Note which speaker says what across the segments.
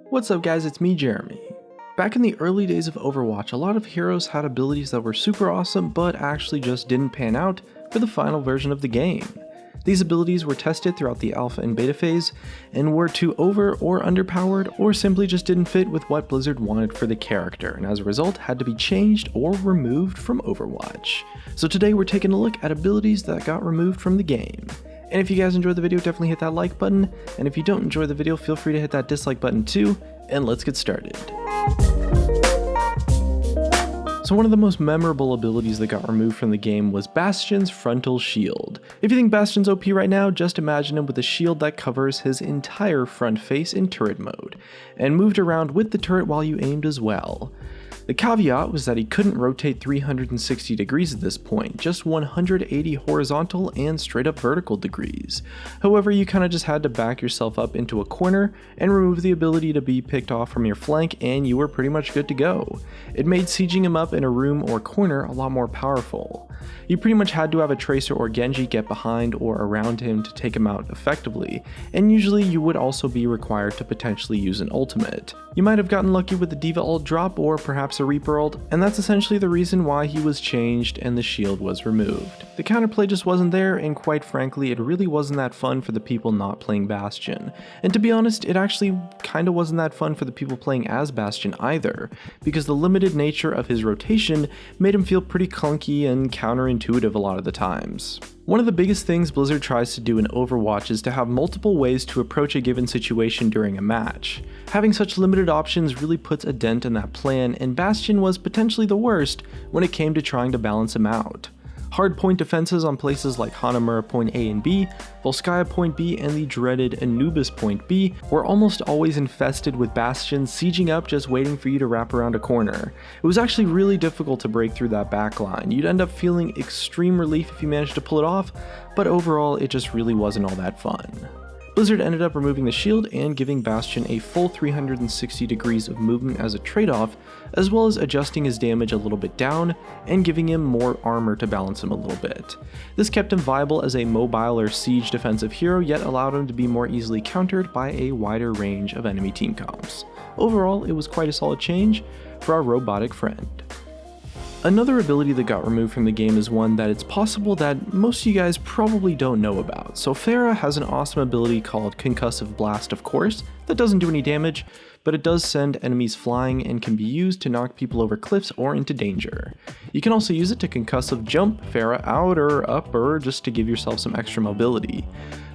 Speaker 1: What's up guys, it's me Jeremy. Back in the early days of Overwatch, a lot of heroes had abilities that were super awesome but actually just didn't pan out for the final version of the game. These abilities were tested throughout the alpha and beta phase and were too over or underpowered or simply just didn't fit with what Blizzard wanted for the character and as a result had to be changed or removed from Overwatch. So today we're taking a look at abilities that got removed from the game. And if you guys enjoyed the video, definitely hit that like button, and if you don't enjoy the video, feel free to hit that dislike button too, and let's get started. So one of the most memorable abilities that got removed from the game was Bastion's frontal shield. If you think Bastion's OP right now, just imagine him with a shield that covers his entire front face in turret mode, and moved around with the turret while you aimed as well. The caveat was that he couldn't rotate 360 degrees at this point, just 180 horizontal and straight up vertical degrees. However, you kinda just had to back yourself up into a corner and remove the ability to be picked off from your flank and you were pretty much good to go. It made sieging him up in a room or corner a lot more powerful. You pretty much had to have a Tracer or Genji get behind or around him to take him out effectively, and usually you would also be required to potentially use an ultimate. You might have gotten lucky with the D.Va ult drop or perhaps a Reaper ult, and that's essentially the reason why he was changed and the shield was removed. The counterplay just wasn't there, and quite frankly it really wasn't that fun for the people not playing Bastion. And to be honest, it actually kinda wasn't that fun for the people playing as Bastion either, because the limited nature of his rotation made him feel pretty clunky and counterintuitive a lot of the times. One of the biggest things Blizzard tries to do in Overwatch is to have multiple ways to approach a given situation during a match. Having such limited options really puts a dent in that plan, and Bastion was potentially the worst when it came to trying to balance him out. Hard point defenses on places like Hanamura point A and B, Volskaya point B, and the dreaded Anubis point B were almost always infested with Bastions sieging up just waiting for you to wrap around a corner. It was actually really difficult to break through that backline. You'd end up feeling extreme relief if you managed to pull it off, but overall it just really wasn't all that fun. Blizzard ended up removing the shield and giving Bastion a full 360 degrees of movement as a trade-off, as well as adjusting his damage a little bit down and giving him more armor to balance him a little bit. This kept him viable as a mobile or siege defensive hero, yet allowed him to be more easily countered by a wider range of enemy team comps. Overall, it was quite a solid change for our robotic friend. Another ability that got removed from the game is one that it's possible that most of you guys probably don't know about. So PHARAH has an awesome ability called Concussive Blast, of course, that doesn't do any damage, but it does send enemies flying and can be used to knock people over cliffs or into danger. You can also use it to concussive jump PHARAH out or up or just to give yourself some extra mobility.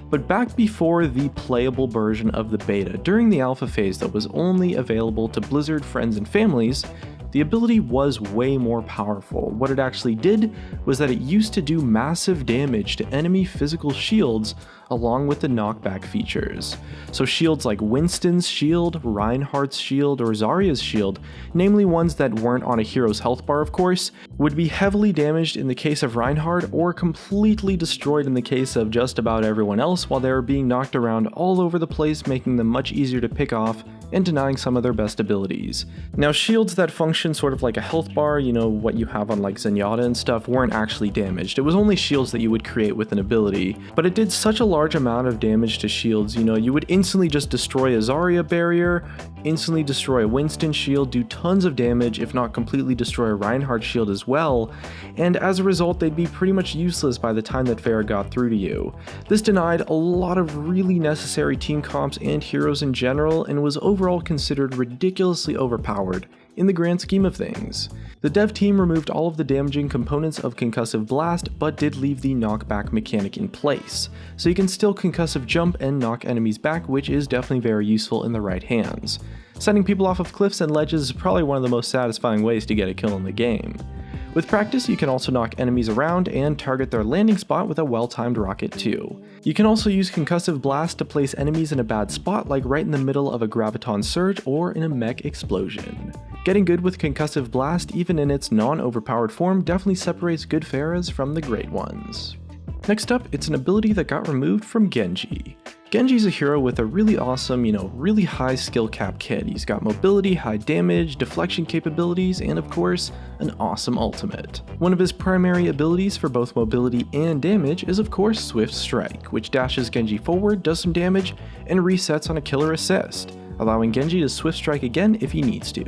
Speaker 1: But back before the playable version of the beta, during the alpha phase that was only available to Blizzard friends and families, the ability was way more powerful. What it actually did was that it used to do massive damage to enemy physical shields along with the knockback features. So shields like Winston's shield, Reinhardt's shield, or Zarya's shield, namely ones that weren't on a hero's health bar of course, would be heavily damaged in the case of Reinhardt or completely destroyed in the case of just about everyone else while they were being knocked around all over the place, making them much easier to pick off and denying some of their best abilities. Now shields that function sort of like a health bar, you know what you have on like Zenyatta and stuff, weren't actually damaged. It was only shields that you would create with an ability, but it did such a large amount of damage to shields. You know, you would instantly just destroy a Zarya barrier, instantly destroy a Winston shield, do tons of damage, if not completely destroy a Reinhardt shield as well, and as a result they'd be pretty much useless by the time that PHARAH got through to you. This denied a lot of really necessary team comps and heroes in general, and was overall considered ridiculously overpowered in the grand scheme of things. The dev team removed all of the damaging components of Concussive Blast, but did leave the knockback mechanic in place, so you can still concussive jump and knock enemies back, which is definitely very useful in the right hands. Sending people off of cliffs and ledges is probably one of the most satisfying ways to get a kill in the game. With practice, you can also knock enemies around and target their landing spot with a well-timed rocket too. You can also use Concussive Blast to place enemies in a bad spot, like right in the middle of a Graviton Surge or in a mech explosion. Getting good with Concussive Blast, even in its non-overpowered form, definitely separates good PHARAH'S from the great ones. Next up, it's an ability that got removed from Genji. Genji's a hero with a really awesome, really high skill cap kit. He's got mobility, high damage, deflection capabilities, and of course, an awesome ultimate. One of his primary abilities for both mobility and damage is of course Swift Strike, which dashes Genji forward, does some damage, and resets on a killer assist. allowing Genji to swift strike again if he needs to.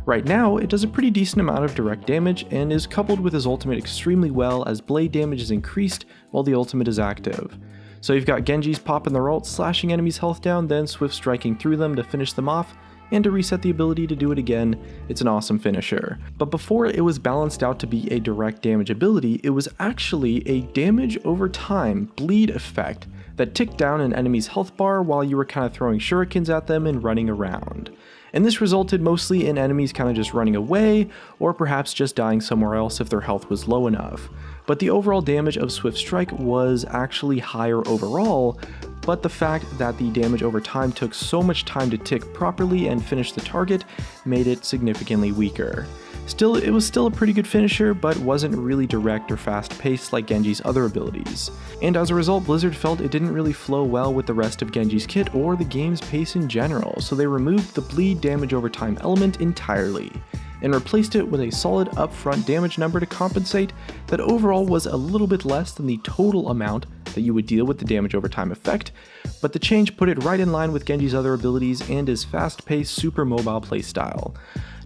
Speaker 1: Right now, it does a pretty decent amount of direct damage and is coupled with his ultimate extremely well as blade damage is increased while the ultimate is active. So you've got Genji's popping their ult, slashing enemies' health down, then swift striking through them to finish them off, and to reset the ability to do it again. It's an awesome finisher. But before it was balanced out to be a direct damage ability, it was actually a damage over time bleed effect that ticked down an enemy's health bar while you were kind of throwing shurikens at them and running around. And this resulted mostly in enemies kind of just running away, or perhaps just dying somewhere else if their health was low enough. But the overall damage of Swift Strike was actually higher overall, but the fact that the damage over time took so much time to tick properly and finish the target made it significantly weaker. Still, it was still a pretty good finisher, but wasn't really direct or fast-paced like Genji's other abilities. And as a result, Blizzard felt it didn't really flow well with the rest of Genji's kit or the game's pace in general, so they removed the bleed damage over time element entirely, and replaced it with a solid upfront damage number to compensate that overall was a little bit less than the total amount that you would deal with the damage over time effect, but the change put it right in line with Genji's other abilities and his fast-paced, super mobile playstyle.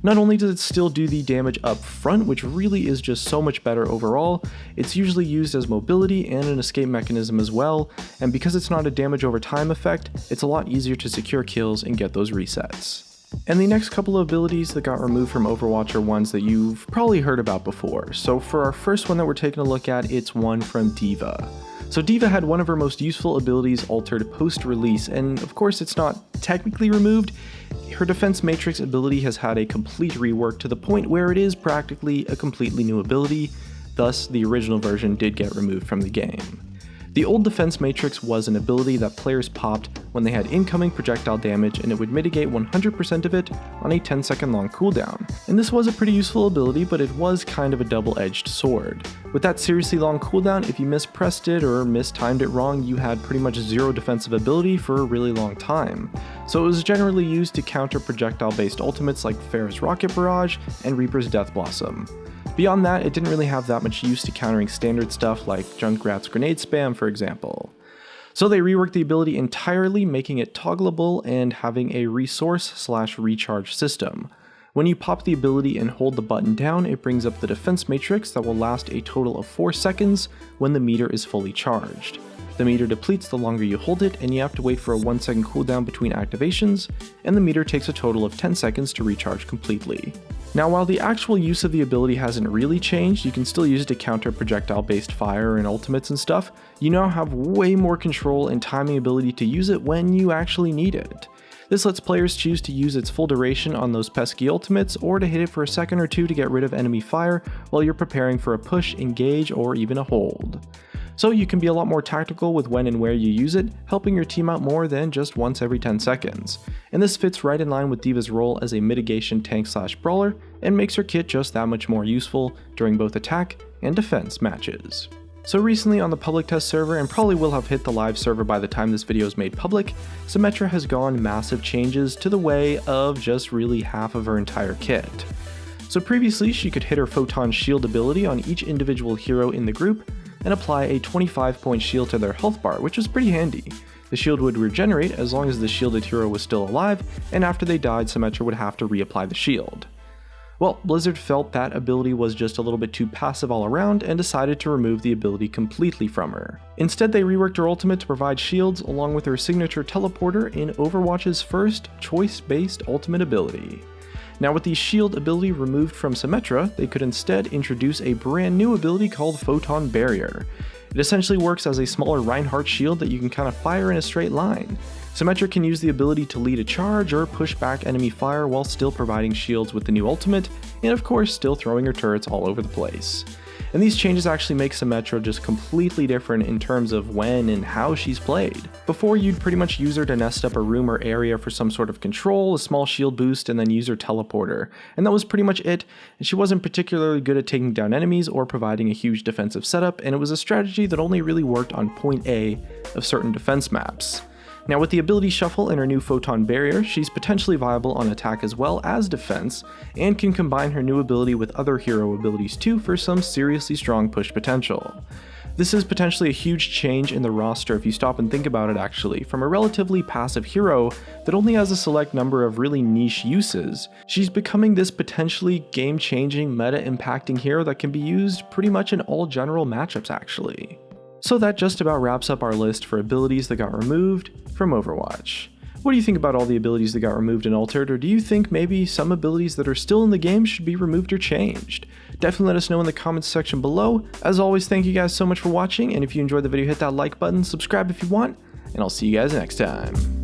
Speaker 1: Not only does it still do the damage up front, which really is just so much better overall, it's usually used as mobility and an escape mechanism as well, and because it's not a damage over time effect, it's a lot easier to secure kills and get those resets. And the next couple of abilities that got removed from Overwatch are ones that you've probably heard about before. So for our first one that we're taking a look at, it's one from D.Va. So D.Va had one of her most useful abilities altered post-release, and of course it's not technically removed. Her defense matrix ability has had a complete rework to the point where it is practically a completely new ability, thus the original version did get removed from the game. The old defense matrix was an ability that players popped when they had incoming projectile damage, and it would mitigate 100% of it on a 10-second long cooldown. And this was a pretty useful ability, but it was kind of a double-edged sword. With that seriously long cooldown, if you mispressed it or mistimed it wrong, you had pretty much zero defensive ability for a really long time. So it was generally used to counter projectile-based ultimates like PHARAH'S Rocket Barrage and Reaper's Death Blossom. Beyond that, it didn't really have that much use to countering standard stuff like Junkrat's grenade spam, for example. So they reworked the ability entirely, making it toggleable and having a resource/recharge system. When you pop the ability and hold the button down, it brings up the defense matrix that will last a total of 4 seconds when the meter is fully charged. The meter depletes the longer you hold it, and you have to wait for a 1-second cooldown between activations, and the meter takes a total of 10 seconds to recharge completely. Now, while the actual use of the ability hasn't really changed, you can still use it to counter projectile-based fire and ultimates and stuff. You now have way more control and timing ability to use it when you actually need it. This lets players choose to use its full duration on those pesky ultimates, or to hit it for a second or two to get rid of enemy fire while you're preparing for a push, engage, or even a hold. So you can be a lot more tactical with when and where you use it, helping your team out more than just once every 10 seconds. And this fits right in line with D.Va's role as a mitigation tank/brawler, and makes her kit just that much more useful during both attack and defense matches. So recently on the public test server, and probably will have hit the live server by the time this video is made public, Symmetra has gone massive changes to the way of just really half of her entire kit. So previously she could hit her Photon Shield ability on each individual hero in the group, and apply a 25-point shield to their health bar, which was pretty handy. The shield would regenerate as long as the shielded hero was still alive, and after they died, Symmetra would have to reapply the shield. Well, Blizzard felt that ability was just a little bit too passive all around and decided to remove the ability completely from her. Instead, they reworked her ultimate to provide shields along with her signature teleporter in Overwatch's first choice-based ultimate ability. Now, with the shield ability removed from Symmetra, they could instead introduce a brand new ability called Photon Barrier. It essentially works as a smaller Reinhardt shield that you can kind of fire in a straight line. Symmetra can use the ability to lead a charge or push back enemy fire while still providing shields with the new ultimate, and of course still throwing her turrets all over the place. And these changes actually make Symmetra just completely different in terms of when and how she's played. Before, you'd pretty much use her to nest up a room or area for some sort of control, a small shield boost, and then use her teleporter. And that was pretty much it, and she wasn't particularly good at taking down enemies or providing a huge defensive setup, and it was a strategy that only really worked on point A of certain defense maps. Now, with the ability shuffle and her new Photon Barrier, she's potentially viable on attack as well as defense, and can combine her new ability with other hero abilities too for some seriously strong push potential. This is potentially a huge change in the roster if you stop and think about it actually. From a relatively passive hero that only has a select number of really niche uses, she's becoming this potentially game-changing, meta-impacting hero that can be used pretty much in all general matchups actually. So that just about wraps up our list for abilities that got removed from Overwatch. What do you think about all the abilities that got removed and altered, or do you think maybe some abilities that are still in the game should be removed or changed? Definitely let us know in the comments section below. As always, thank you guys so much for watching, and if you enjoyed the video, hit that like button, subscribe if you want, and I'll see you guys next time.